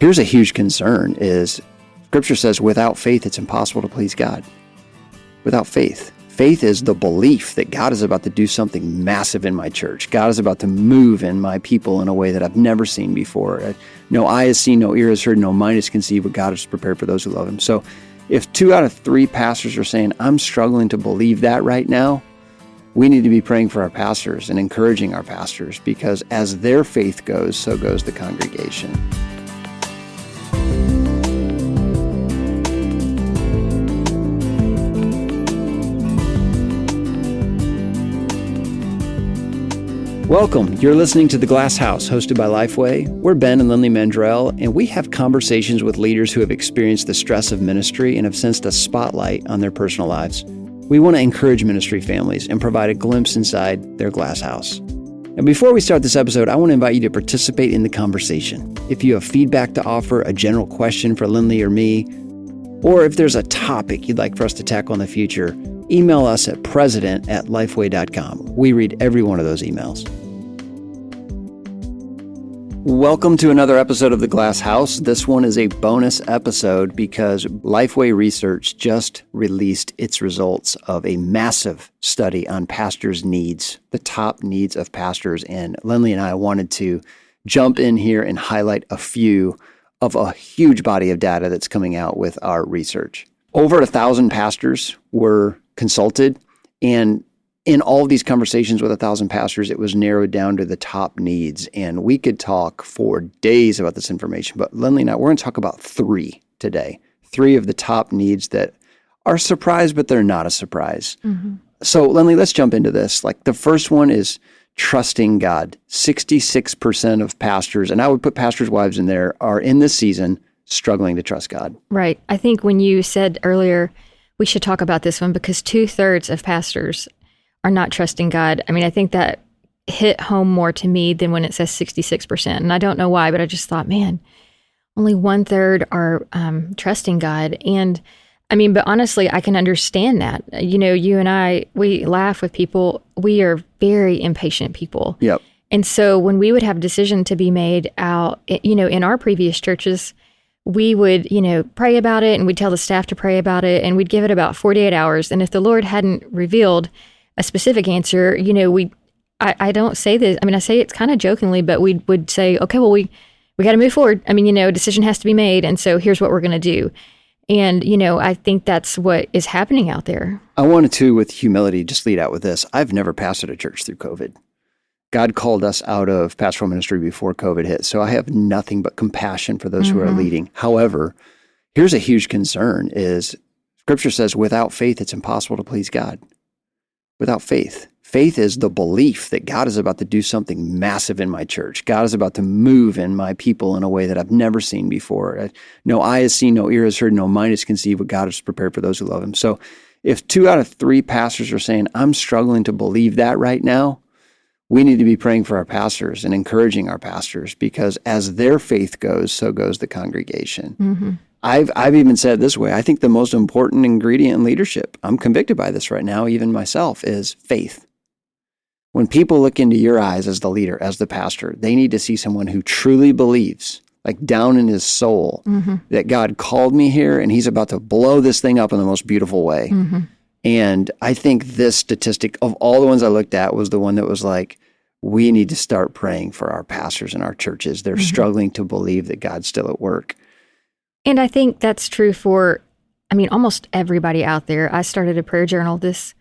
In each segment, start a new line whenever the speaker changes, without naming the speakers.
Here's a huge concern is Scripture says without faith, it's impossible to please God. Without faith. Faith is the belief that God is about to do something massive in my church. God is about to move in my people in a way that I've never seen before. No eye has seen, no ear has heard, no mind has conceived what God has prepared for those who love him. So if 2 out of 3 pastors are saying, I'm struggling to believe that right now, we need to be praying for our pastors and encouraging our pastors, because as their faith goes, so goes the congregation. Welcome. You're listening to The Glass House, hosted by Lifeway. We're Ben and Lindley Mandrell, and we have conversations with leaders who have experienced the stress of ministry and have sensed a spotlight on their personal lives. We want to encourage ministry families and provide a glimpse inside their glass house. And before we start this episode, I want to invite you to participate in the conversation. If you have feedback to offer, a general question for Lindley or me, or if there's a topic you'd like for us to tackle in the future, email us at president@lifeway.com. We read every one of those emails. Welcome to another episode of The Glass House. This one is a bonus episode because Lifeway Research just released its results of a massive study on pastors' needs, the top needs of pastors. And Lindley and I wanted to jump in here and highlight a few of a huge body of data that's coming out with our research. Over 1,000 pastors were consulted, and in all of these conversations with 1,000 pastors, it was narrowed down to the top needs. And we could talk for days about this information, but Lindley and I, we're going to talk about 3 today. 3 of the top needs that are a surprise, but they're not a surprise. Mm-hmm. So Lindley, let's jump into this. Like, the first one is trusting God. 66% of pastors, and I would put pastors' wives in there, are in this season struggling to trust God.
Right. I think when you said earlier, we should talk about this one because 2/3 of pastors are not trusting God. I mean, I think that hit home more to me than when it says 66%. And I don't know why, but I just thought, man, only 1/3 are trusting God. And I mean, but honestly, I can understand that. You know, you and I, we laugh with people. We are very impatient people.
Yep.
And so when we would have a decision to be made out, you know, in our previous churches, we would, you know, pray about it, and we'd tell the staff to pray about it, and we'd give it about 48 hours. And if the Lord hadn't revealed a specific answer, you know, I don't say this, I mean, I say it's kind of jokingly, but we would say, okay, well, we got to move forward. I mean, you know, a decision has to be made. And so here's what we're going to do. And, you know, I think that's what is happening out there.
I wanted to, with humility, just lead out with this. I've never pastored a church through COVID. God called us out of pastoral ministry before COVID hit. So I have nothing but compassion for those who are leading. However, here's a huge concern is Scripture says without faith, it's impossible to please God. Without faith. Faith is the belief that God is about to do something massive in my church. God is about to move in my people in a way that I've never seen before. No eye has seen, no ear has heard, no mind has conceived what God has prepared for those who love him. So if 2 out of 3 pastors are saying, I'm struggling to believe that right now, we need to be praying for our pastors and encouraging our pastors, because as their faith goes, so goes the congregation. Mm-hmm. I've even said it this way. I think the most important ingredient in leadership, I'm convicted by this right now, even myself, is faith. When people look into your eyes as the leader, as the pastor, they need to see someone who truly believes, like down in his soul, that God called me here and he's about to blow this thing up in the most beautiful way. Mm-hmm. And I think this statistic of all the ones I looked at was the one that was like, we need to start praying for our pastors in our churches. They're struggling to believe that God's still at work.
And I think that's true for, I mean, almost everybody out there. I started a prayer journal this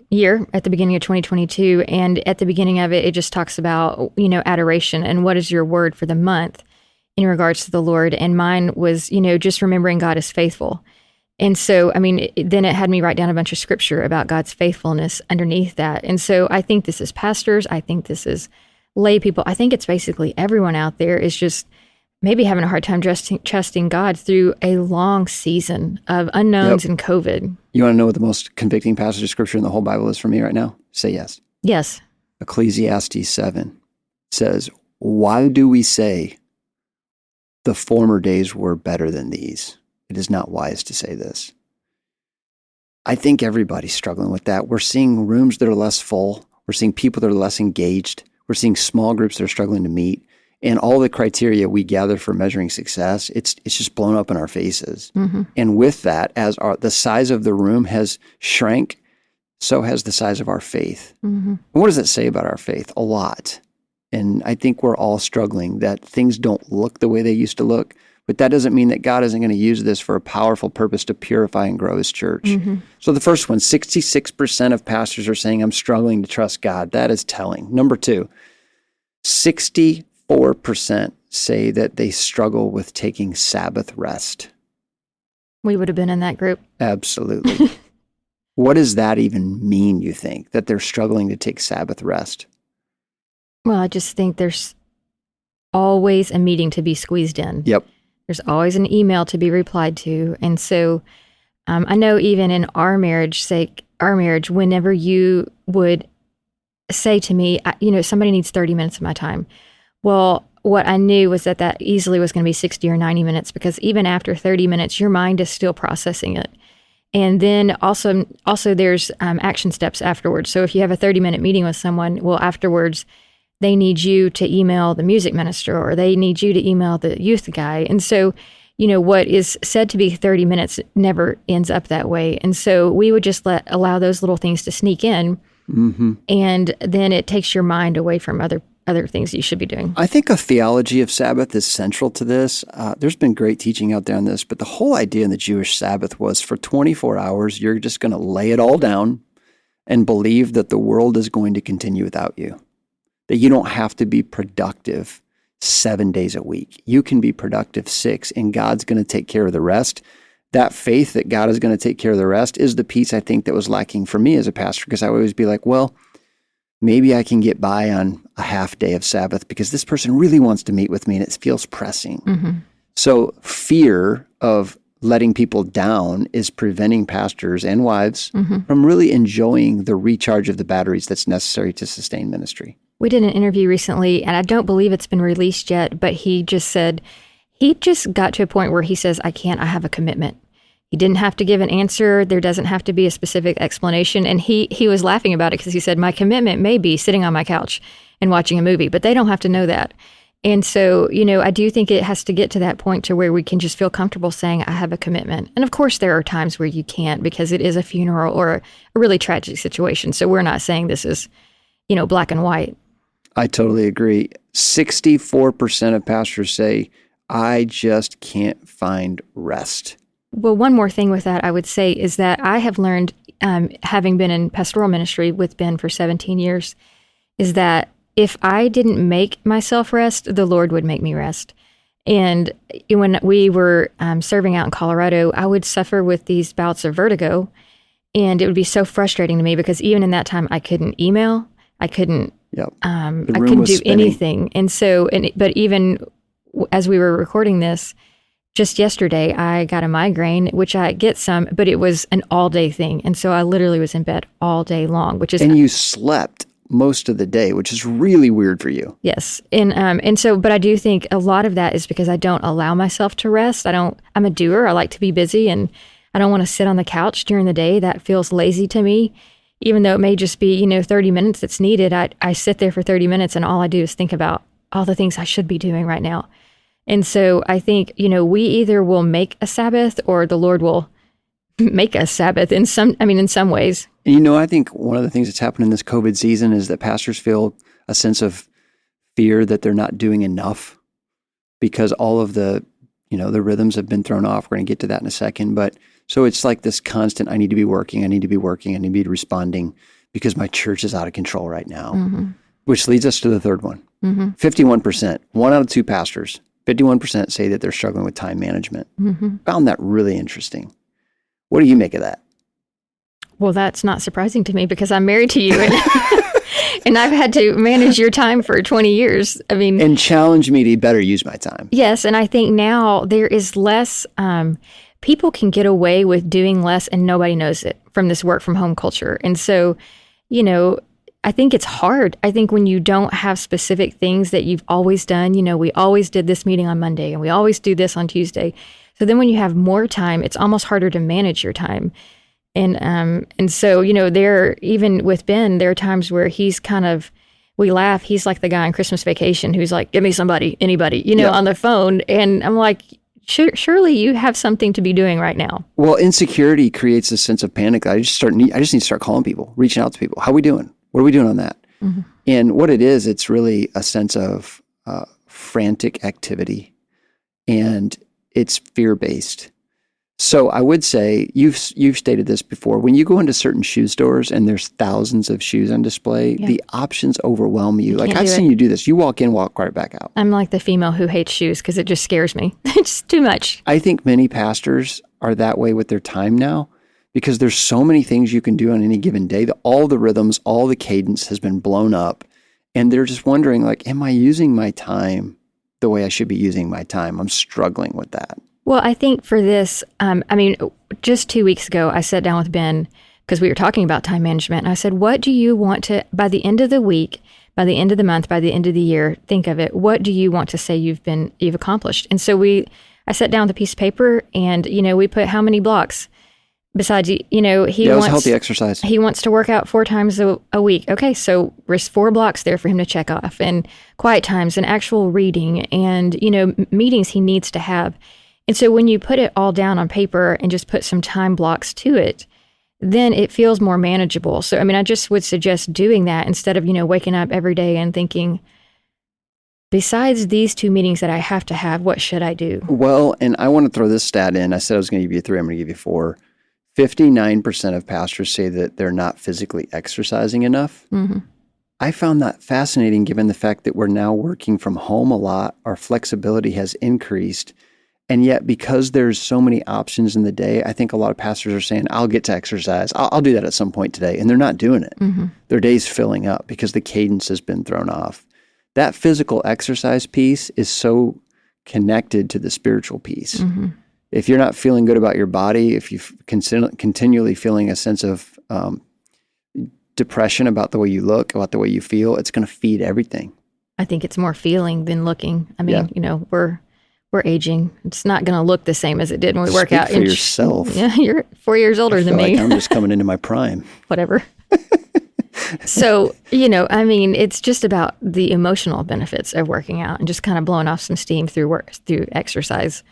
year at the beginning of 2022. And at the beginning of it, it just talks about, you know, adoration and what is your word for the month in regards to the Lord. And mine was, you know, just remembering God is faithful. And so, I mean, then it had me write down a bunch of scripture about God's faithfulness underneath that. And so I think this is pastors. I think this is lay people. I think it's basically everyone out there is just maybe having a hard time trusting God through a long season of unknowns and COVID.
You want to know what the most convicting passage of scripture in the whole Bible is for me right now? Say yes.
Yes.
Ecclesiastes 7 says, why do we say the former days were better than these? It is not wise to say this. I think everybody's struggling with that. We're seeing rooms that are less full. We're seeing people that are less engaged. We're seeing small groups that are struggling to meet. And all the criteria we gather for measuring success, it's just blown up in our faces. And with that, as the size of the room has shrank, so has the size of our faith. And what does it say about our faith? A lot. And I think we're all struggling that things don't look the way they used to look, but that doesn't mean that God isn't going to use this for a powerful purpose to purify and grow his church. So the first one, 66% of pastors are saying, I'm struggling to trust God. That is telling. Number two, 64% say that they struggle with taking Sabbath rest.
We would have been in that group.
Absolutely. What does that even mean, you think, that they're struggling to take Sabbath rest?
Well, I just think there's always a meeting to be squeezed in.
Yep.
There's always an email to be replied to. And so I know even in our marriage, whenever you would say to me, somebody needs 30 minutes of my time. Well, what I knew was that easily was going to be 60 or 90 minutes, because even after 30 minutes, your mind is still processing it. And then also there's action steps afterwards. So if you have a 30-minute meeting with someone, well, afterwards, they need you to email the music minister, or they need you to email the youth guy. And so, what is said to be 30 minutes never ends up that way. And so we would just allow those little things to sneak in. And then it takes your mind away from other things you should be doing.
I think a theology of Sabbath is central to this. There's been great teaching out there on this, but the whole idea in the Jewish Sabbath was for 24 hours, you're just going to lay it all down and believe that the world is going to continue without you. That you don't have to be productive 7 days a week. You can be productive 6, and God's going to take care of the rest. That faith that God is going to take care of the rest is the piece I think that was lacking for me as a pastor, because I would always be like, well, maybe I can get by on a half day of Sabbath because this person really wants to meet with me and it feels pressing. So fear of letting people down is preventing pastors and wives from really enjoying the recharge of the batteries that's necessary to sustain ministry.
We did an interview recently, and I don't believe it's been released yet, but he just said, he just got to a point where he says, I have a commitment. He didn't have to give an answer. There doesn't have to be a specific explanation. And he was laughing about it because he said, my commitment may be sitting on my couch and watching a movie, but they don't have to know that. And so, I do think it has to get to that point to where we can just feel comfortable saying, I have a commitment. And of course, there are times where you can't, because it is a funeral or a really tragic situation. So we're not saying this is, black and white.
I totally agree. 64% of pastors say, I just can't find rest.
Well, one more thing with that I would say is that I have learned, having been in pastoral ministry with Ben for 17 years, is that if I didn't make myself rest, the Lord would make me rest. And when we were serving out in Colorado, I would suffer with these bouts of vertigo, and it would be so frustrating to me because even in that time, I couldn't email, I couldn't, I couldn't do anything. And so, but even as we were recording this, just yesterday, I got a migraine, which I get some, but it was an all-day thing. And so I literally was in bed all day long, which is...
And you slept most of the day, which is really weird for you.
Yes. And so, but I do think a lot of that is because I don't allow myself to rest. I'm a doer. I like to be busy, and I don't want to sit on the couch during the day. That feels lazy to me. Even though it may just be, 30 minutes that's needed, I sit there for 30 minutes and all I do is think about all the things I should be doing right now. And so I think, we either will make a Sabbath or the Lord will make us Sabbath in some ways.
And I think one of the things that's happened in this COVID season is that pastors feel a sense of fear that they're not doing enough because all of the rhythms have been thrown off. We're going to get to that in a second. But so it's like this constant, I need to be working, I need to be working, responding because my church is out of control right now, which leads us to the third one. 51%, 1 out of 2 pastors, 51% say that they're struggling with time management. Found that really interesting. What do you make of that?
Well, that's not surprising to me because I'm married to you and I've had to manage your time for 20 years.
And challenge me to better use my time.
Yes. And I think now there is less, people can get away with doing less and nobody knows it from this work from home culture. And so, I think it's hard. I think when you don't have specific things that you've always done, we always did this meeting on Monday and we always do this on Tuesday. So then when you have more time, it's almost harder to manage your time. And so, even with Ben, there are times where he's kind of we laugh. He's like the guy on Christmas Vacation who's like, give me somebody, anybody,
Yeah.
on the phone. And I'm like, surely you have something to be doing right now.
Well, insecurity creates a sense of panic. I just need to start calling people, reaching out to people. How are we doing? What are we doing on that?
Mm-hmm.
And what it is, it's really a sense of frantic activity, and it's fear-based. So I would say, you've stated this before, when you go into certain shoe stores and there's thousands of shoes on display, the options overwhelm you. Like, I've seen you do this. You walk in, walk right back out.
I'm like the female who hates shoes because it just scares me. It's too much.
I think many pastors are that way with their time now, because there's so many things you can do on any given day. All the rhythms, all the cadence has been blown up, and they're just wondering, like, am I using my time the way I should be using my time? I'm struggling with that.
Well, I think for this, just 2 weeks ago, I sat down with Ben because we were talking about time management. And I said, what do you want to, by the end of the week, by the end of the month, by the end of the year, think of it. What do you want to say you've accomplished? And so I sat down with a piece of paper and, we put how many blocks. Besides, it was
healthy exercise.
He wants to work out 4 times a week. Okay, so there's 4 blocks there for him to check off, and quiet times and actual reading and, meetings he needs to have. And so when you put it all down on paper and just put some time blocks to it, then it feels more manageable. So, I just would suggest doing that instead of, waking up every day and thinking, besides these 2 meetings that I have to have, what should I do?
Well, and I want to throw this stat in. I said I was going to give you 3. I'm going to give you 4. 59% of pastors say that they're not physically exercising enough.
Mm-hmm.
I found that fascinating given the fact that we're now working from home a lot. Our flexibility has increased. And yet, because there's so many options in the day, I think a lot of pastors are saying, I'll get to exercise. I'll do that at some point today. And they're not doing it.
Mm-hmm.
Their day's filling up because the cadence has been thrown off. That physical exercise piece is so connected to the spiritual piece.
Mm-hmm.
If you're not feeling good about your body, if you're continually feeling a sense of depression about the way you look, about the way you feel, it's going to feed everything.
I think it's more feeling than looking. We're aging. It's not going to look the same as it did when we work out.
Speak for yourself.
Yeah, you're 4 years older than me.
Like I'm just coming into my prime.
Whatever. So, it's just about the emotional benefits of working out, and just kind of blowing off some steam through exercise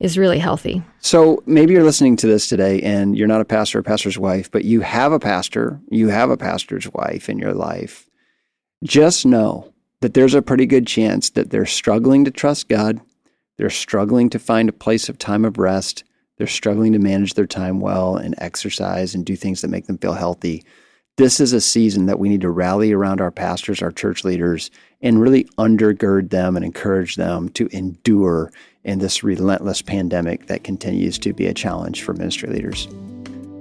is really healthy.
So maybe you're listening to this today and you're not a pastor or a pastor's wife, but you have a pastor, you have a pastor's wife in your life. Just know that there's a pretty good chance that they're struggling to trust God. They're struggling to find a place of time of rest. They're struggling to manage their time well and exercise and do things that make them feel healthy. This is a season that we need to rally around our pastors, our church leaders, and really undergird them and encourage them to endure in this relentless pandemic that continues to be a challenge for ministry leaders.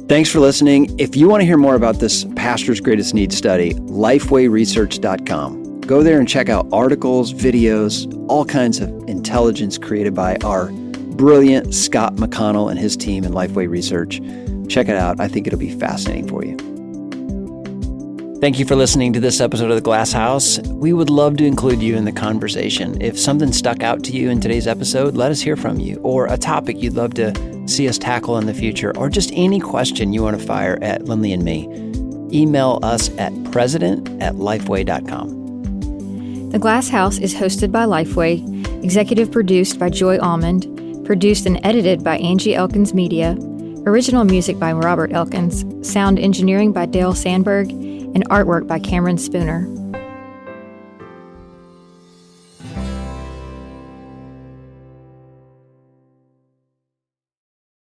Thanks for listening. If you want to hear more about this Pastor's Greatest Need study, lifewayresearch.com. Go there and check out articles, videos, all kinds of intelligence created by our brilliant Scott McConnell and his team in Lifeway Research. Check it out. I think it'll be fascinating for you. Thank you for listening to this episode of The Glass House. We would love to include you in the conversation. If something stuck out to you in today's episode, let us hear from you, or a topic you'd love to see us tackle in the future, or just any question you want to fire at Lindley and me. Email us at president@lifeway.com.
The Glass House is hosted by Lifeway, executive produced by Joy Almond, produced and edited by Angie Elkins Media, original music by Robert Elkins, sound engineering by Dale Sandberg, and artwork by Cameron Spooner.